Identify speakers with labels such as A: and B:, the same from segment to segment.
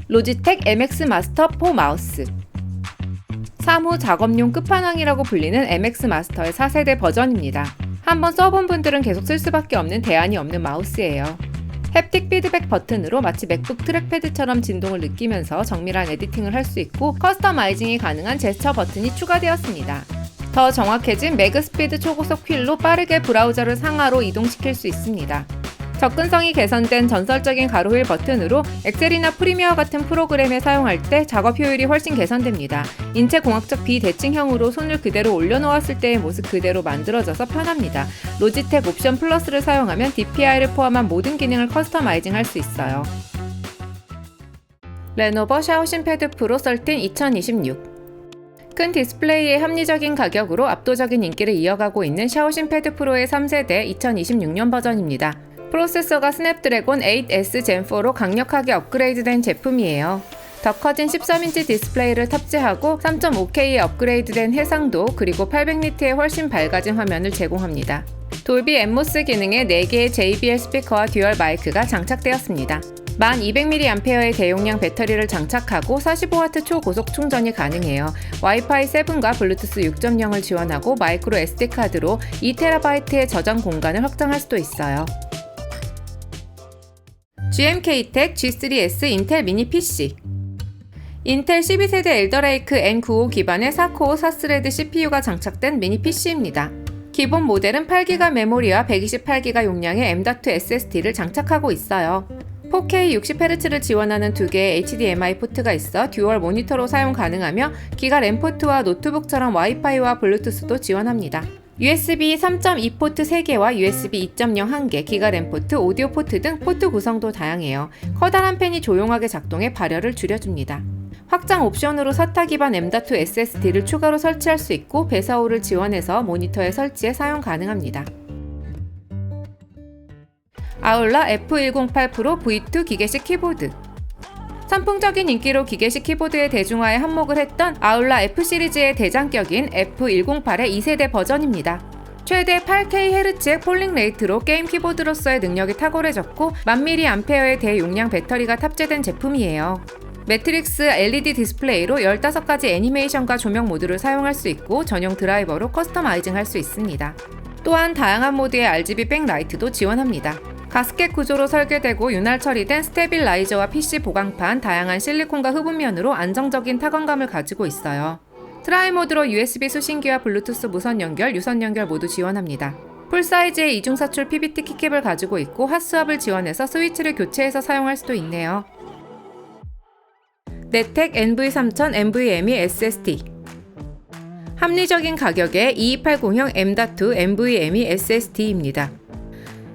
A: 로지텍 MX 마스터 4 마우스. 사무 작업용 끝판왕이라고 불리는 MX 마스터의 4세대 버전입니다. 한번 써본 분들은 계속 쓸 수밖에 없는 대안이 없는 마우스예요. 햅틱 피드백 버튼으로 마치 맥북 트랙패드처럼 진동을 느끼면서 정밀한 에디팅을 할 수 있고 커스터마이징이 가능한 제스처 버튼이 추가되었습니다. 더 정확해진 매그스피드 초고속 휠로 빠르게 브라우저를 상하로 이동시킬 수 있습니다. 접근성이 개선된 전설적인 가로휠 버튼으로 엑셀이나 프리미어 같은 프로그램에 사용할 때 작업 효율이 훨씬 개선됩니다. 인체공학적 비대칭형으로 손을 그대로 올려놓았을 때의 모습 그대로 만들어져서 편합니다. 로지텍 옵션 플러스를 사용하면 DPI를 포함한 모든 기능을 커스터마이징 할 수 있어요. 레노버 샤오신 패드 프로 13 2026. 큰 디스플레이의 합리적인 가격으로 압도적인 인기를 이어가고 있는 샤오신 패드 프로의 3세대 2026년 버전입니다. 프로세서가 스냅드래곤 8S 젠4로 강력하게 업그레이드된 제품이에요. 더 커진 13인치 디스플레이를 탑재하고 3.5K에 업그레이드된 해상도 그리고 800니트의 훨씬 밝아진 화면을 제공합니다. 돌비 앰모스 기능의 4개의 JBL 스피커와 듀얼 마이크가 장착되었습니다. 1200mAh의 대용량 배터리를 장착하고 45W 초고속 충전이 가능해요. 와이파이 7과 블루투스 6.0을 지원하고 마이크로 SD카드로 2TB의 저장 공간을 확장할 수도 있어요. GMK텍 G3S 인텔 미니 PC. 인텔 12세대 엘더레이크 N95 기반의 4코어 4스레드 CPU가 장착된 미니 PC입니다. 기본 모델은 8GB 메모리와 128GB 용량의 M.2 SSD를 장착하고 있어요. 4K 60Hz를 지원하는 2개의 HDMI 포트가 있어 듀얼 모니터로 사용 가능하며 기가 램 포트와 노트북처럼 와이파이와 블루투스도 지원합니다. USB 3.2 포트 3개와 USB 2.0 1개, 기가 램 포트, 오디오 포트 등 포트 구성도 다양해요. 커다란 펜이 조용하게 작동해 발열을 줄여줍니다. 확장 옵션으로 SATA 기반 M.2 SSD를 추가로 설치할 수 있고 배사호를 지원해서 모니터에 설치해 사용 가능합니다. 아울라 F108 프로 V2 기계식 키보드. 선풍적인 인기로 기계식 키보드의 대중화에 한몫을 했던 아울라 F 시리즈의 대장격인 F108의 2세대 버전입니다. 최대 8KHz의 폴링 레이트로 게임 키보드로서의 능력이 탁월해졌고 1000mAh의 대용량 배터리가 탑재된 제품이에요. 매트릭스 LED 디스플레이로 15가지 애니메이션과 조명 모드를 사용할 수 있고 전용 드라이버로 커스터마이징 할 수 있습니다. 또한 다양한 모드의 RGB 백라이트도 지원합니다. 가스켓 구조로 설계되고 윤활 처리된 스테빌라이저와 PC 보강판, 다양한 실리콘과 흡음면으로 안정적인 타건감을 가지고 있어요. 트라이 모드로 USB 수신기와 블루투스 무선 연결, 유선 연결 모두 지원합니다. 풀사이즈의 이중사출 PBT 키캡을 가지고 있고 핫스왑을 지원해서 스위치를 교체해서 사용할 수도 있네요. 네텍 NV3000 NVMe SSD. 합리적인 가격의 2280형 M.2 NVMe SSD입니다.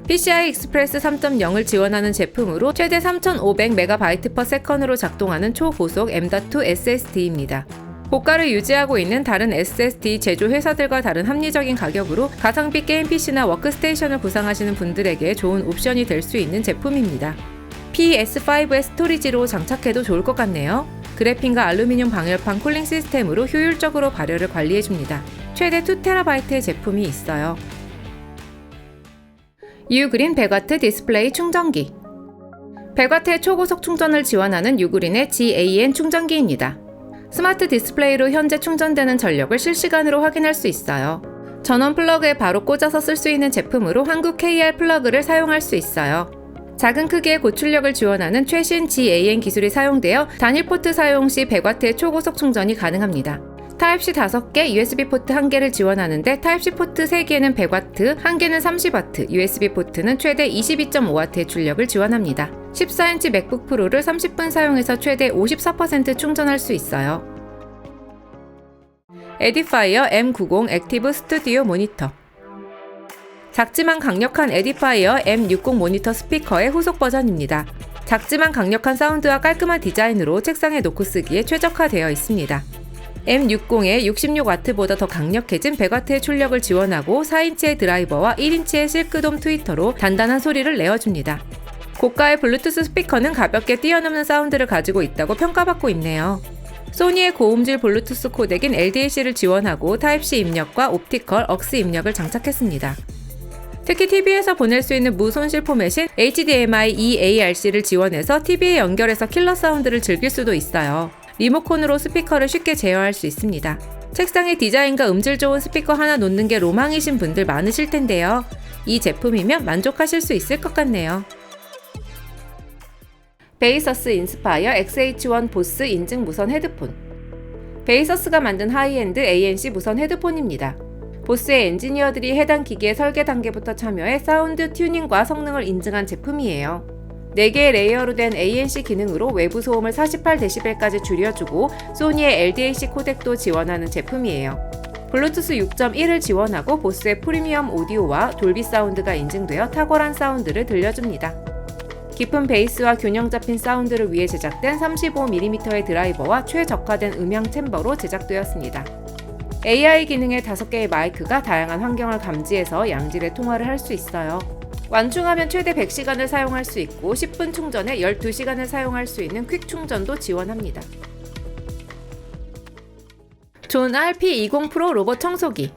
A: PCI Express 3.0을 지원하는 제품으로 최대 3500MB/s으로 작동하는 초고속 M.2 SSD입니다. 고가를 유지하고 있는 다른 SSD 제조 회사들과 다른 합리적인 가격으로 가성비 게임 PC나 워크스테이션을 구상하시는 분들에게 좋은 옵션이 될 수 있는 제품입니다. PS5의 스토리지로 장착해도 좋을 것 같네요. 그래핀과 알루미늄 방열판 쿨링 시스템으로 효율적으로 발열을 관리해줍니다. 최대 2TB의 제품이 있어요. 유그린 100W 디스플레이 충전기. 100W의 초고속 충전을 지원하는 유그린의 GAN 충전기입니다. 스마트 디스플레이로 현재 충전되는 전력을 실시간으로 확인할 수 있어요. 전원 플러그에 바로 꽂아서 쓸 수 있는 제품으로 한국 KR 플러그를 사용할 수 있어요. 작은 크기의 고출력을 지원하는 최신 GAN 기술이 사용되어 단일 포트 사용 시 100W의 초고속 충전이 가능합니다. 타입C 5개, USB 포트 1개를 지원하는데 타입C 포트 3개는 100W, 1개는 30W, USB 포트는 최대 22.5W의 출력을 지원합니다. 14인치 맥북 프로를 30분 사용해서 최대 54% 충전할 수 있어요. 에디파이어 M90 액티브 스튜디오 모니터. 작지만 강력한 에디파이어 M60 모니터 스피커의 후속 버전입니다. 작지만 강력한 사운드와 깔끔한 디자인으로 책상에 놓고 쓰기에 최적화되어 있습니다. M60의 66W보다 더 강력해진 100W의 출력을 지원하고 4인치의 드라이버와 1인치의 실크돔 트위터로 단단한 소리를 내어줍니다. 고가의 블루투스 스피커는 가볍게 뛰어넘는 사운드를 가지고 있다고 평가받고 있네요. 소니의 고음질 블루투스 코덱인 LDAC를 지원하고 타입C 입력과 옵티컬, 억스 입력을 장착했습니다. 특히 TV에서 보낼 수 있는 무손실 포맷인 HDMI eARC를 지원해서 TV에 연결해서 킬러 사운드를 즐길 수도 있어요. 리모컨으로 스피커를 쉽게 제어할 수 있습니다. 책상에 디자인과 음질 좋은 스피커 하나 놓는 게 로망이신 분들 많으실 텐데요. 이 제품이면 만족하실 수 있을 것 같네요. 베이서스 인스파이어 XH1 보스 인증 무선 헤드폰. 베이서스가 만든 하이엔드 ANC 무선 헤드폰입니다. 보스의 엔지니어들이 해당 기기의 설계 단계부터 참여해 사운드 튜닝과 성능을 인증한 제품이에요. 4개의 레이어로 된 ANC 기능으로 외부 소음을 48dB까지 줄여주고 소니의 LDAC 코덱도 지원하는 제품이에요. 블루투스 6.1을 지원하고 보스의 프리미엄 오디오와 돌비 사운드가 인증되어 탁월한 사운드를 들려줍니다. 깊은 베이스와 균형 잡힌 사운드를 위해 제작된 35mm의 드라이버와 최적화된 음향 챔버로 제작되었습니다. AI 기능의 5개의 마이크가 다양한 환경을 감지해서 양질의 통화를 할 수 있어요. 완충하면 최대 100시간을 사용할 수 있고 10분 충전에 12시간을 사용할 수 있는 퀵 충전도 지원합니다. 존 R P20 프로 로봇 청소기.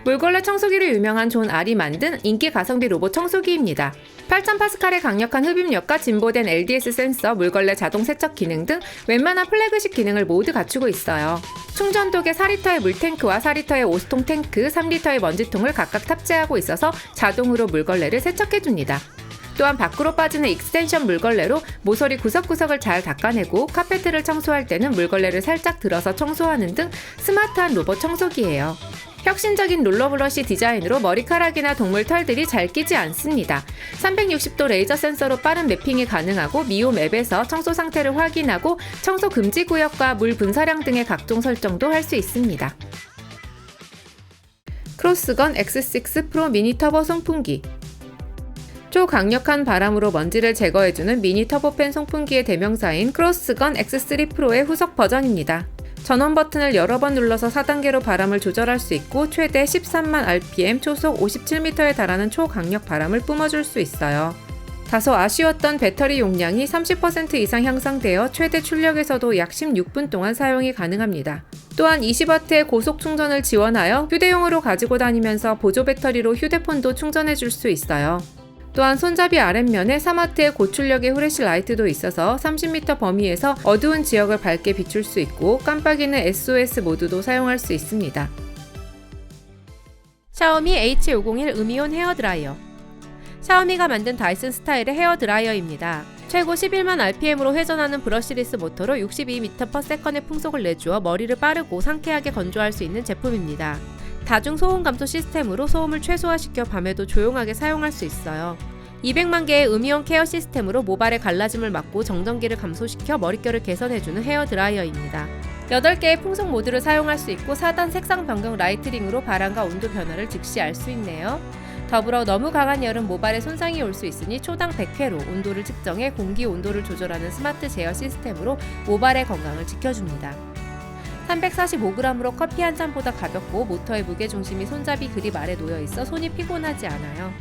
A: 물걸레 청소기로 유명한 존 R이 만든 인기 가성비 로봇 청소기입니다. 8000파스칼의 강력한 흡입력과 진보된 LDS 센서, 물걸레 자동 세척 기능 등 웬만한 플래그십 기능을 모두 갖추고 있어요. 충전독에 4리터의 물탱크와 4리터의 오스통 탱크, 3리터의 먼지통을 각각 탑재하고 있어서 자동으로 물걸레를 세척해줍니다. 또한 밖으로 빠지는 익스텐션 물걸레로 모서리 구석구석을 잘 닦아내고 카페트를 청소할 때는 물걸레를 살짝 들어서 청소하는 등 스마트한 로봇 청소기예요. 혁신적인 롤러브러쉬 디자인으로 머리카락이나 동물 털들이 잘 끼지 않습니다. 360도 레이저 센서로 빠른 매핑이 가능하고 미오 맵에서 청소 상태를 확인하고 청소 금지 구역과 물 분사량 등의 각종 설정도 할 수 있습니다. 크로스건 X6 프로 미니 터보 송풍기. 초강력한 바람으로 먼지를 제거해주는 미니 터보팬 송풍기의 대명사인 크로스건 X3 프로의 후속 버전입니다. 전원 버튼을 여러 번 눌러서 4단계로 바람을 조절할 수 있고 최대 13만 rpm 초속 57m에 달하는 초강력 바람을 뿜어줄 수 있어요. 다소 아쉬웠던 배터리 용량이 30% 이상 향상되어 최대 출력에서도 약 16분 동안 사용이 가능합니다. 또한 20W의 고속 충전을 지원하여 휴대용으로 가지고 다니면서 보조 배터리로 휴대폰도 충전해줄 수 있어요. 또한 손잡이 아랫면에 3W의 고출력의 후레쉬 라이트도 있어서 30m 범위에서 어두운 지역을 밝게 비출 수 있고 깜빡이는 SOS 모드도 사용할 수 있습니다. 샤오미 H501 음이온 헤어드라이어. 샤오미가 만든 다이슨 스타일의 헤어드라이어입니다. 최고 11만 rpm으로 회전하는 브러쉬리스 모터로 62m/s의 풍속을 내주어 머리를 빠르고 상쾌하게 건조할 수 있는 제품입니다. 다중 소음 감소 시스템으로 소음을 최소화시켜 밤에도 조용하게 사용할 수 있어요. 200만 개의 음이온 케어 시스템으로 모발의 갈라짐을 막고 정전기를 감소시켜 머릿결을 개선해주는 헤어 드라이어입니다. 8개의 풍속 모드를 사용할 수 있고 4단 색상 변경 라이트링으로 바람과 온도 변화를 즉시 알 수 있네요. 더불어 너무 강한 여름 모발에 손상이 올 수 있으니 초당 100회로 온도를 측정해 공기 온도를 조절하는 스마트 제어 시스템으로 모발의 건강을 지켜줍니다. 345g으로 커피 한 잔보다 가볍고 모터의 무게중심이 손잡이 그립 아래 놓여있어 손이 피곤하지 않아요.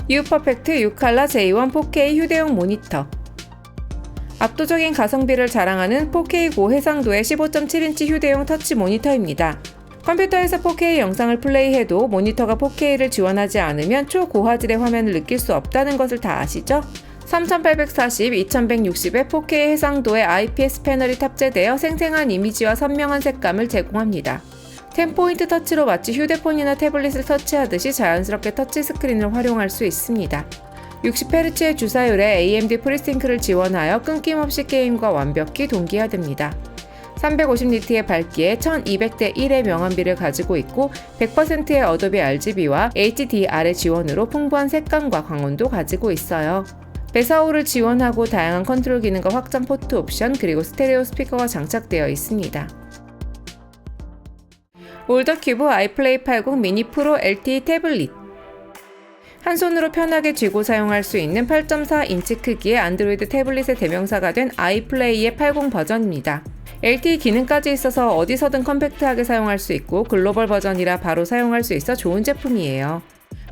A: 유퍼펙트 6칼라 J1 4K 휴대용 모니터. 압도적인 가성비를 자랑하는 4K 고해상도의 15.7인치 휴대용 터치 모니터입니다. 컴퓨터에서 4K 영상을 플레이해도 모니터가 4K를 지원하지 않으면 초고화질의 화면을 느낄 수 없다는 것을 다 아시죠? 3840, 2160의 4K 해상도의 IPS 패널이 탑재되어 생생한 이미지와 선명한 색감을 제공합니다. 10포인트 터치로 마치 휴대폰이나 태블릿을 터치하듯이 자연스럽게 터치 스크린을 활용할 수 있습니다. 60Hz의 주사율의 AMD FreeSync를 지원하여 끊김없이 게임과 완벽히 동기화됩니다. 350니트의 밝기에 1200대1의 명암비를 가지고 있고 100%의 어도비 RGB와 HDR의 지원으로 풍부한 색감과 광원도 가지고 있어요. 배사호를 지원하고 다양한 컨트롤 기능과 확장 포트 옵션 그리고 스테레오 스피커가 장착되어 있습니다. 올더큐브 아이플레이 80 미니 프로 LTE 태블릿. 한 손으로 편하게 쥐고 사용할 수 있는 8.4인치 크기의 안드로이드 태블릿의 대명사가 된 아이플레이의 80 버전입니다. LTE 기능까지 있어서 어디서든 컴팩트하게 사용할 수 있고 글로벌 버전이라 바로 사용할 수 있어 좋은 제품이에요.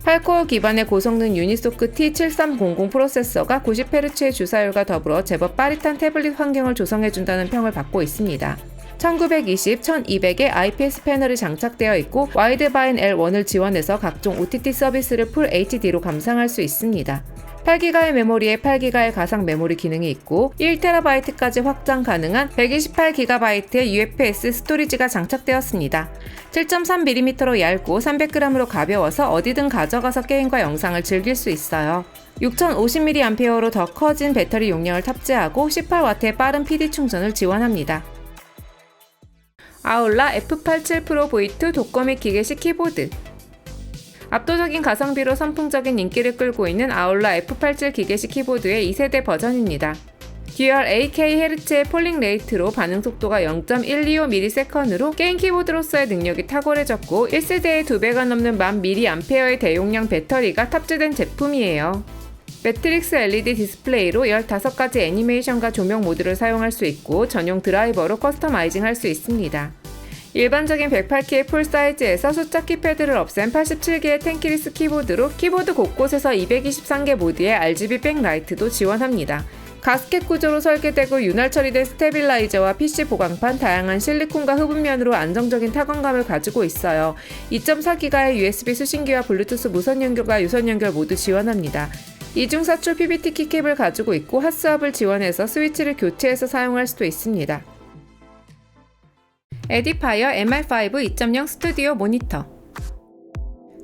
A: 8코어 기반의 고성능 유니소크 T7300 프로세서가 90Hz의 주사율과 더불어 제법 빠릿한 태블릿 환경을 조성해준다는 평을 받고 있습니다. 1920, 1200의 IPS 패널이 장착되어 있고 와이드바인 L1을 지원해서 각종 OTT 서비스를 풀 HD로 감상할 수 있습니다. 8GB의 메모리에 8GB의 가상 메모리 기능이 있고 1TB까지 확장 가능한 128GB의 UFS 스토리지가 장착되었습니다. 7.3mm로 얇고 300g으로 가벼워서 어디든 가져가서 게임과 영상을 즐길 수 있어요. 6050mAh로 더 커진 배터리 용량을 탑재하고 18W의 빠른 PD 충전을 지원합니다. 아울라 F87 프로 V2 독거미 기계식 키보드. 압도적인 가성비로 선풍적인 인기를 끌고 있는 아울라 F87 기계식 키보드의 2세대 버전입니다. 듀얼 AKHz의 폴링 레이트로 반응 속도가 0.125ms/s로 게임 키보드로서의 능력이 탁월해졌고 1세대의 2배가 넘는 1000mAh의 대용량 배터리가 탑재된 제품이에요. 매트릭스 LED 디스플레이로 15가지 애니메이션과 조명 모드를 사용할 수 있고 전용 드라이버로 커스터마이징 할 수 있습니다. 일반적인 108키의 풀 사이즈에서 숫자 키패드를 없앤 87개의 텐키리스 키보드로 키보드 곳곳에서 223개 모드의 RGB 백라이트도 지원합니다. 가스켓 구조로 설계되고 윤활 처리된 스테빌라이저와 PC 보강판, 다양한 실리콘과 흡음면으로 안정적인 타건감을 가지고 있어요. 2.4GB의 USB 수신기와 블루투스 무선 연결과 유선 연결 모두 지원합니다. 이중 사출 PBT 키캡을 가지고 있고 핫스왑을 지원해서 스위치를 교체해서 사용할 수도 있습니다. 에디파이어 MR5 2.0 스튜디오 모니터.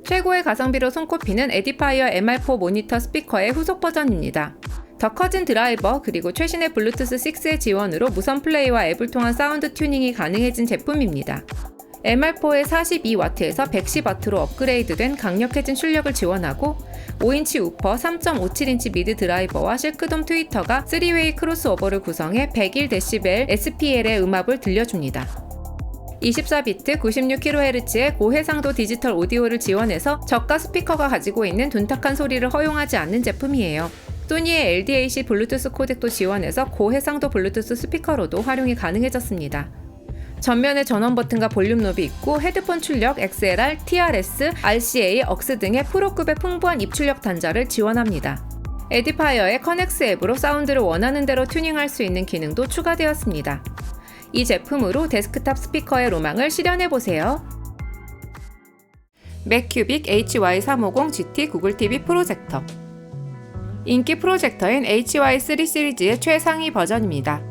A: 최고의 가성비로 손꼽히는 에디파이어 MR4 모니터 스피커의 후속 버전입니다. 더 커진 드라이버 그리고 최신의 블루투스 6의 지원으로 무선 플레이와 앱을 통한 사운드 튜닝이 가능해진 제품입니다. MR4의 42W에서 110W로 업그레이드된 강력해진 출력을 지원하고 5인치 우퍼, 3.57인치 미드 드라이버와 실크돔 트위터가 3웨이 크로스오버를 구성해 101dB SPL의 음압을 들려줍니다. 24비트 96kHz의 고해상도 디지털 오디오를 지원해서 저가 스피커가 가지고 있는 둔탁한 소리를 허용하지 않는 제품이에요. 소니의 LDAC 블루투스 코덱도 지원해서 고해상도 블루투스 스피커로도 활용이 가능해졌습니다. 전면에 전원 버튼과 볼륨 knob이 있고 헤드폰 출력 XLR, TRS, RCA, aux 등의 프로급의 풍부한 입출력 단자를 지원합니다. 에디파이어의 커넥스 앱으로 사운드를 원하는 대로 튜닝할 수 있는 기능도 추가되었습니다. 이 제품으로 데스크탑 스피커의 로망을 실현해보세요. 맥큐빅 HY350GT 구글 TV 프로젝터. 인기 프로젝터인 HY3 시리즈의 최상위 버전입니다.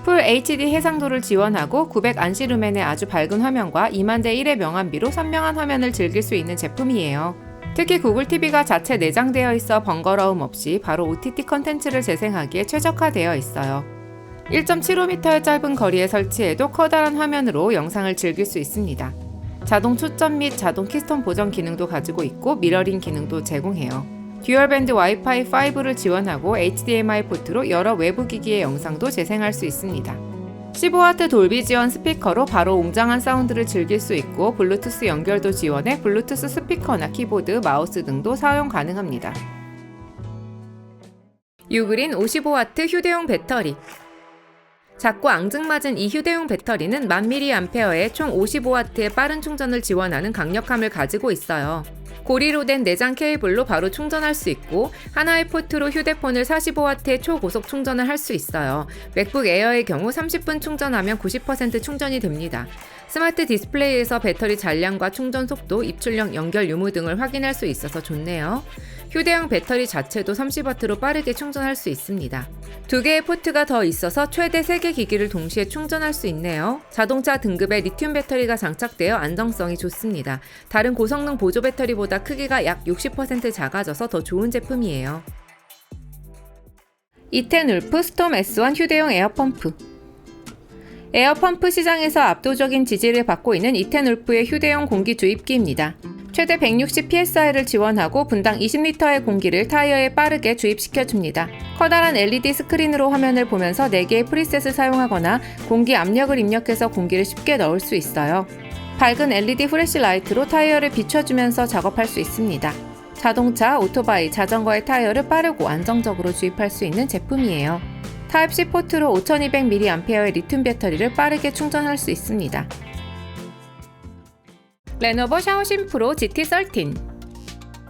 A: 풀 HD 해상도를 지원하고 900 안시루멘의 아주 밝은 화면과 2만대 1의 명암비로 선명한 화면을 즐길 수 있는 제품이에요. 특히 구글 TV가 자체 내장되어 있어 번거로움 없이 바로 OTT 컨텐츠를 재생하기에 최적화되어 있어요. 1.75m의 짧은 거리에 설치해도 커다란 화면으로 영상을 즐길 수 있습니다. 자동 초점 및 자동 키스톤 보정 기능도 가지고 있고 미러링 기능도 제공해요. 듀얼밴드 와이파이 5를 지원하고 HDMI 포트로 여러 외부 기기의 영상도 재생할 수 있습니다. 15W 돌비 지원 스피커로 바로 웅장한 사운드를 즐길 수 있고 블루투스 연결도 지원해 블루투스 스피커나 키보드, 마우스 등도 사용 가능합니다. 유그린 55W 휴대용 배터리. 작고 앙증맞은 이 휴대용 배터리는 1000mAh의 총 55W의 빠른 충전을 지원하는 강력함을 가지고 있어요. 고리로 된 내장 케이블로 바로 충전할 수 있고 하나의 포트로 휴대폰을 45W의 초고속 충전을 할 수 있어요. 맥북 에어의 경우 30분 충전하면 90% 충전이 됩니다. 스마트 디스플레이에서 배터리 잔량과 충전 속도, 입출력, 연결 유무 등을 확인할 수 있어서 좋네요. 휴대용 배터리 자체도 30W로 빠르게 충전할 수 있습니다. 2개의 포트가 더 있어서 최대 3개 기기를 동시에 충전할 수 있네요. 자동차 등급의 리튬 배터리가 장착되어 안정성이 좋습니다. 다른 고성능 보조 배터리보다 크기가 약 60% 작아져서 더 좋은 제품이에요. 이텐울프 스톰 S1 휴대용 에어펌프. 에어펌프 시장에서 압도적인 지지를 받고 있는 이텐울프의 휴대용 공기 주입기입니다. 최대 160psi를 지원하고 분당 20L의 공기를 타이어에 빠르게 주입시켜줍니다. 커다란 LED 스크린으로 화면을 보면서 4개의 프리셋을 사용하거나 공기 압력을 입력해서 공기를 쉽게 넣을 수 있어요. 밝은 LED 후레쉬 라이트로 타이어를 비춰주면서 작업할 수 있습니다. 자동차, 오토바이, 자전거의 타이어를 빠르고 안정적으로 주입할 수 있는 제품이에요. 타입C 포트로 5200mAh의 리튬 배터리를 빠르게 충전할 수 있습니다. 레노버 샤오신 프로 GT13.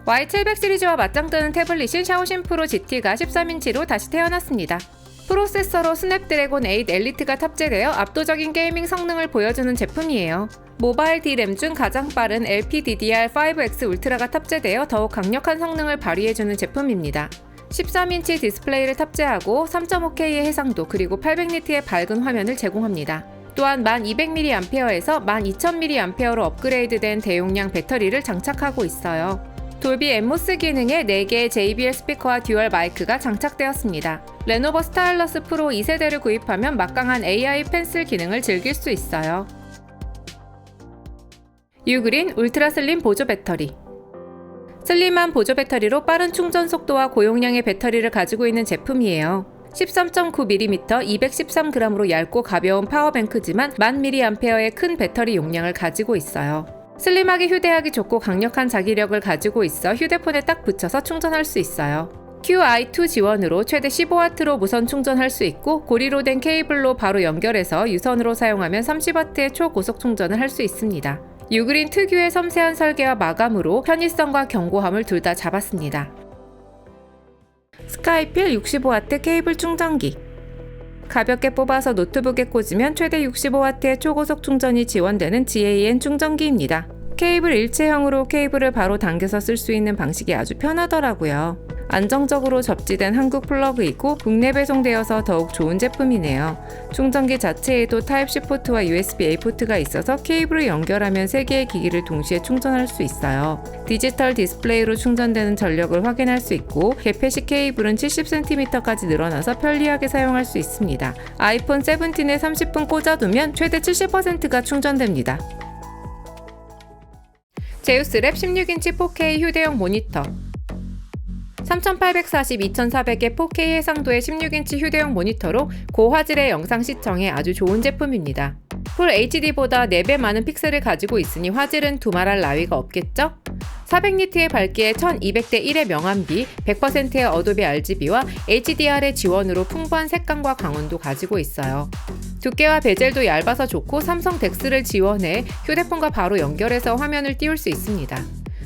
A: Y700 시리즈와 맞짱뜨는 태블릿인 샤오신 프로 GT가 13인치로 다시 태어났습니다. 프로세서로 스냅드래곤 8 엘리트가 탑재되어 압도적인 게이밍 성능을 보여주는 제품이에요. 모바일 D램 중 가장 빠른 LPDDR5X 울트라가 탑재되어 더욱 강력한 성능을 발휘해주는 제품입니다. 13인치 디스플레이를 탑재하고 3.5K의 해상도 그리고 800니트의 밝은 화면을 제공합니다. 또한 1200mAh에서 12000mAh로 업그레이드된 대용량 배터리를 장착하고 있어요. 돌비 앰모스 기능에 4개의 JBL 스피커와 듀얼 마이크가 장착되었습니다. 레노버 스타일러스 프로 2세대를 구입하면 막강한 AI 펜슬 기능을 즐길 수 있어요. 유그린 울트라 슬림 보조 배터리. 슬림한 보조 배터리로 빠른 충전 속도와 고용량의 배터리를 가지고 있는 제품이에요. 13.9mm, 213g으로 얇고 가벼운 파워뱅크지만 1000mAh의 큰 배터리 용량을 가지고 있어요. 슬림하게 휴대하기 좋고 강력한 자기력을 가지고 있어 휴대폰에 딱 붙여서 충전할 수 있어요. QI2 지원으로 최대 15W로 무선 충전할 수 있고 고리로 된 케이블로 바로 연결해서 유선으로 사용하면 30W의 초고속 충전을 할 수 있습니다. 유그린 특유의 섬세한 설계와 마감으로 편의성과 견고함을 둘 다 잡았습니다. 스카이필 65W 케이블 충전기. 가볍게 뽑아서 노트북에 꽂으면 최대 65W의 초고속 충전이 지원되는 GAN 충전기입니다. 케이블 일체형으로 케이블을 바로 당겨서 쓸 수 있는 방식이 아주 편하더라고요. 안정적으로 접지된 한국 플러그이고 국내 배송되어서 더욱 좋은 제품이네요. 충전기 자체에도 타입C 포트와 USB-A 포트가 있어서 케이블을 연결하면 3개의 기기를 동시에 충전할 수 있어요. 디지털 디스플레이로 충전되는 전력을 확인할 수 있고 개폐식 케이블은 70cm까지 늘어나서 편리하게 사용할 수 있습니다. 아이폰 17에 30분 꽂아두면 최대 70%가 충전됩니다. 제우스랩 16인치 4K 휴대용 모니터. 3840, 2400의 4K 해상도의 16인치 휴대용 모니터로 고화질의 영상 시청에 아주 좋은 제품입니다. 풀 HD보다 4배 많은 픽셀을 가지고 있으니 화질은 두말할 나위가 없겠죠? 400니트의 밝기에 1200대 1의 명암비, 100%의 어도비 RGB와 HDR의 지원으로 풍부한 색감과 강원도 가지고 있어요. 두께와 베젤도 얇아서 좋고 삼성 덱스를 지원해 휴대폰과 바로 연결해서 화면을 띄울 수 있습니다.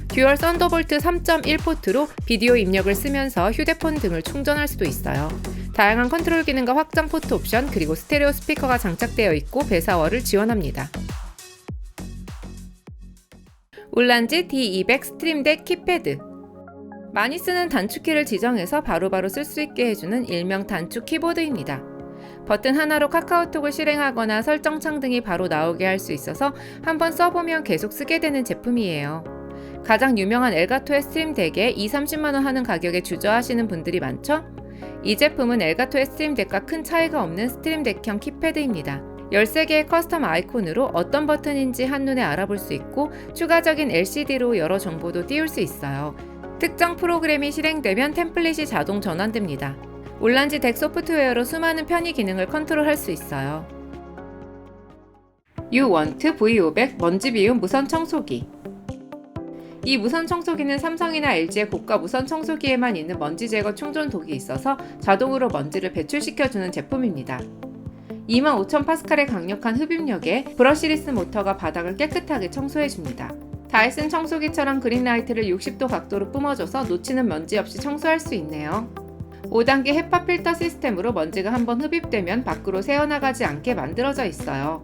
A: 듀얼 썬더볼트 3.1 포트로 비디오 입력을 쓰면서 휴대폰 등을 충전할 수도 있어요. 다양한 컨트롤 기능과 확장 포트 옵션 그리고 스테레오 스피커가 장착되어 있고 배사월을 지원합니다. 울란지 D200 스트림덱 키패드. 많이 쓰는 단축키를 지정해서 바로바로 쓸 수 있게 해주는 일명 단축 키보드입니다. 버튼 하나로 카카오톡을 실행하거나 설정창 등이 바로 나오게 할 수 있어서 한번 써보면 계속 쓰게 되는 제품이에요. 가장 유명한 엘가토의 스트림덱에 2~30만원 하는 가격에 주저하시는 분들이 많죠? 이 제품은 엘가토의 스트림덱과 큰 차이가 없는 스트림덱형 키패드입니다. 13개의 커스텀 아이콘으로 어떤 버튼인지 한눈에 알아볼 수 있고 추가적인 LCD로 여러 정보도 띄울 수 있어요. 특정 프로그램이 실행되면 템플릿이 자동 전환됩니다. 울란지 덱 소프트웨어로 수많은 편의 기능을 컨트롤할 수 있어요. 유원트 V500 먼지 비움 무선 청소기. 이 무선 청소기는 삼성이나 LG의 고가 무선 청소기에만 있는 먼지 제거 충전 독이 있어서 자동으로 먼지를 배출시켜주는 제품입니다. 25000파스칼의 강력한 흡입력에 브러시리스 모터가 바닥을 깨끗하게 청소해줍니다. 다이슨 청소기처럼 그린라이트를 60도 각도로 뿜어줘서 놓치는 먼지 없이 청소할 수 있네요. 5단계 헤파 필터 시스템으로 먼지가 한번 흡입되면 밖으로 새어나가지 않게 만들어져 있어요.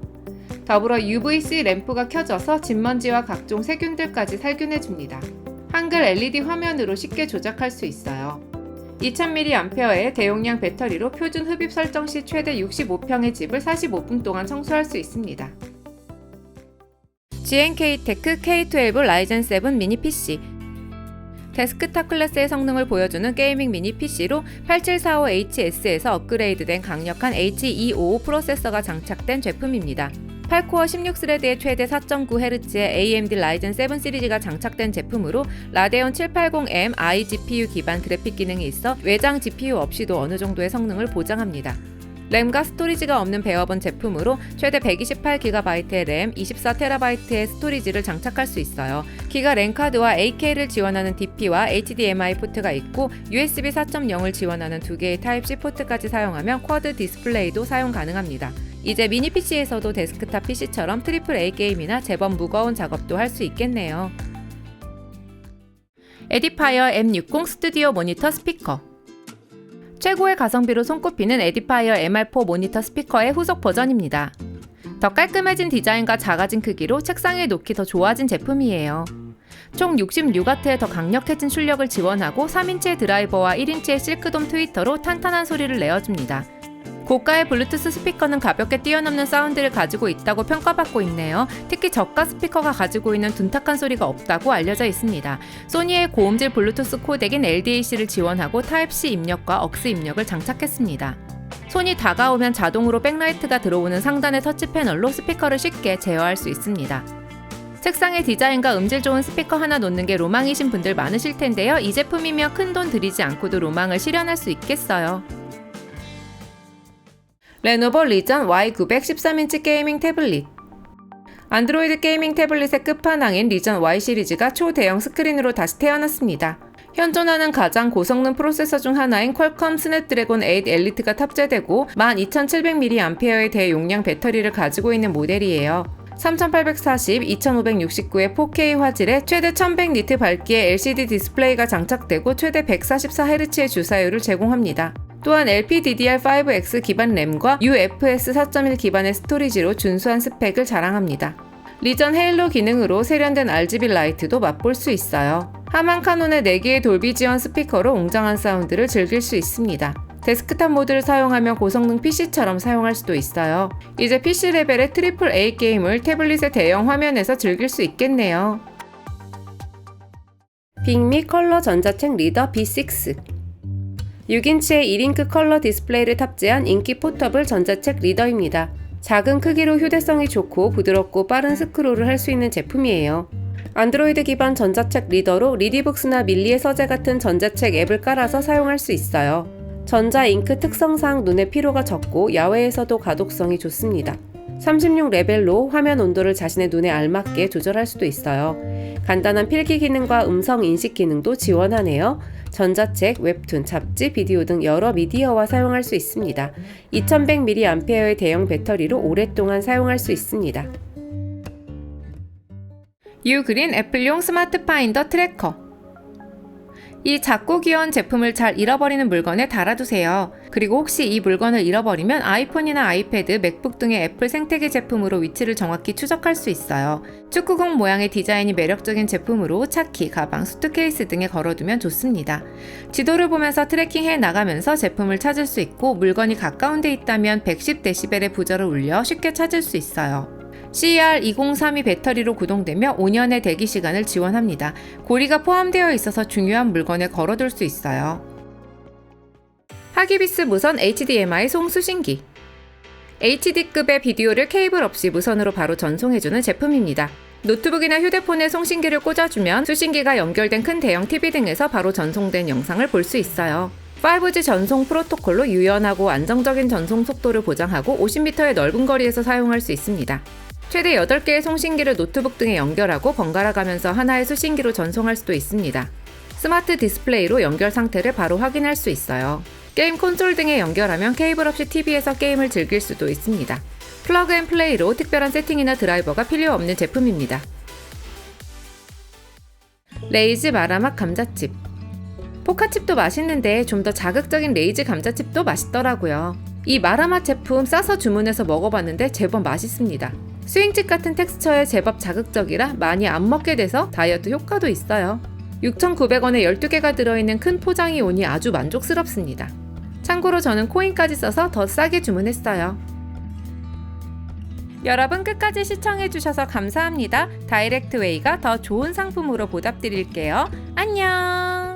A: 더불어 UVC 램프가 켜져서 진먼지와 각종 세균들까지 살균해줍니다. 한글 LED 화면으로 쉽게 조작할 수 있어요. 2000mAh의 대용량 배터리로 표준 흡입 설정 시 최대 65평의 집을 45분 동안 청소할 수 있습니다. GNK테크 K12 라이젠 7 미니 PC. 데스크탑 클래스의 성능을 보여주는 게이밍 미니 PC로 8745HS에서 업그레이드된 강력한 H255 프로세서가 장착된 제품입니다. 8코어 16스레드의 최대 4.9Hz의 AMD 라이젠 7 시리즈가 장착된 제품으로 라데온 780M iGPU 기반 그래픽 기능이 있어 외장 GPU 없이도 어느 정도의 성능을 보장합니다. 램과 스토리지가 없는 베어본 제품으로 최대 128GB의 램, 24TB의 스토리지를 장착할 수 있어요. 기가 랜카드와 AK를 지원하는 DP와 HDMI 포트가 있고 USB 4.0을 지원하는 2개의 타입C 포트까지 사용하면 쿼드 디스플레이도 사용 가능합니다. 이제 미니 PC에서도 데스크탑 PC처럼 AAA 게임이나 제법 무거운 작업도 할 수 있겠네요. 에디파이어 M60 스튜디오 모니터 스피커. 최고의 가성비로 손꼽히는 에디파이어 MR4 모니터 스피커의 후속 버전입니다. 더 깔끔해진 디자인과 작아진 크기로 책상에 놓기 더 좋아진 제품이에요. 총 66W의 더 강력해진 출력을 지원하고 3인치의 드라이버와 1인치의 실크돔 트위터로 탄탄한 소리를 내어줍니다. 고가의 블루투스 스피커는 가볍게 뛰어넘는 사운드를 가지고 있다고 평가받고 있네요. 특히 저가 스피커가 가지고 있는 둔탁한 소리가 없다고 알려져 있습니다. 소니의 고음질 블루투스 코덱인 LDAC를 지원하고 타입C 입력과 억스 입력을 장착했습니다. 손이 다가오면 자동으로 백라이트가 들어오는 상단의 터치 패널로 스피커를 쉽게 제어할 수 있습니다. 책상에 디자인과 음질 좋은 스피커 하나 놓는 게 로망이신 분들 많으실 텐데요. 이 제품이면 큰돈 들이지 않고도 로망을 실현할 수 있겠어요. 레노버 리전 Y900 13인치 게이밍 태블릿. 안드로이드 게이밍 태블릿의 끝판왕인 리전 Y 시리즈가 초대형 스크린으로 다시 태어났습니다. 현존하는 가장 고성능 프로세서 중 하나인 퀄컴 스냅드래곤 8 엘리트가 탑재되고 12700mAh의 대용량 배터리를 가지고 있는 모델이에요. 3840, 2569의 4K 화질에 최대 1100니트 밝기의 LCD 디스플레이가 장착되고 최대 144Hz의 주사율을 제공합니다. 또한 LPDDR5X 기반 램과 UFS 4.1 기반의 스토리지로 준수한 스펙을 자랑합니다. 리전 헤일로 기능으로 세련된 RGB 라이트도 맛볼 수 있어요. 하만 카논의 4개의 돌비 지원 스피커로 웅장한 사운드를 즐길 수 있습니다. 데스크탑 모드를 사용하면 고성능 PC처럼 사용할 수도 있어요. 이제 PC 레벨의 AAA 게임을 태블릿의 대형 화면에서 즐길 수 있겠네요. 빅미 컬러 전자책 리더 B6. 6인치의 1잉크 컬러 디스플레이를 탑재한 인기 포터블 전자책 리더입니다. 작은 크기로 휴대성이 좋고 부드럽고 빠른 스크롤을 할 수 있는 제품이에요. 안드로이드 기반 전자책 리더로 리디북스나 밀리의 서재 같은 전자책 앱을 깔아서 사용할 수 있어요. 전자 잉크 특성상 눈의 피로가 적고 야외에서도 가독성이 좋습니다. 36레벨로 화면 온도를 자신의 눈에 알맞게 조절할 수도 있어요. 간단한 필기 기능과 음성 인식 기능도 지원하네요. 전자책, 웹툰, 잡지, 비디오 등 여러 미디어와 사용할 수 있습니다. 2100mAh의 대형 배터리로 오랫동안 사용할 수 있습니다. 유그린 애플용 스마트 파인더 트래커. 이 작고 귀여운 제품을 잘 잃어버리는 물건에 달아두세요. 그리고 혹시 이 물건을 잃어버리면 아이폰이나 아이패드, 맥북 등의 애플 생태계 제품으로 위치를 정확히 추적할 수 있어요. 축구공 모양의 디자인이 매력적인 제품으로 차키, 가방, 수트케이스 등에 걸어두면 좋습니다. 지도를 보면서 트래킹해 나가면서 제품을 찾을 수 있고 물건이 가까운 데 있다면 110dB의 부저를 울려 쉽게 찾을 수 있어요. CR2032 배터리로 구동되며 5년의 대기 시간을 지원합니다. 고리가 포함되어 있어서 중요한 물건에 걸어둘 수 있어요. 하기비스 무선 HDMI 송수신기. HD급의 비디오를 케이블 없이 무선으로 바로 전송해주는 제품입니다. 노트북이나 휴대폰에 송신기를 꽂아주면 수신기가 연결된 큰 대형 TV 등에서 바로 전송된 영상을 볼 수 있어요. 5G 전송 프로토콜로 유연하고 안정적인 전송 속도를 보장하고 50m의 넓은 거리에서 사용할 수 있습니다. 최대 8개의 송신기를 노트북 등에 연결하고 번갈아 가면서 하나의 수신기로 전송할 수도 있습니다. 스마트 디스플레이로 연결 상태를 바로 확인할 수 있어요. 게임 콘솔 등에 연결하면 케이블 없이 TV에서 게임을 즐길 수도 있습니다. 플러그 앤 플레이로 특별한 세팅이나 드라이버가 필요 없는 제품입니다. 레이즈 마라맛 감자칩. 포카칩도 맛있는데 좀 더 자극적인 레이즈 감자칩도 맛있더라고요. 이 마라맛 제품 싸서 주문해서 먹어봤는데 제법 맛있습니다. 스윙칩 같은 텍스처에 제법 자극적이라 많이 안 먹게 돼서 다이어트 효과도 있어요. 6,900원에 12개가 들어있는 큰 포장이 오니 아주 만족스럽습니다. 참고로 저는 코인까지 써서 더 싸게 주문했어요. 여러분 끝까지 시청해주셔서 감사합니다. 다이렉트웨이가 더 좋은 상품으로 보답드릴게요. 안녕!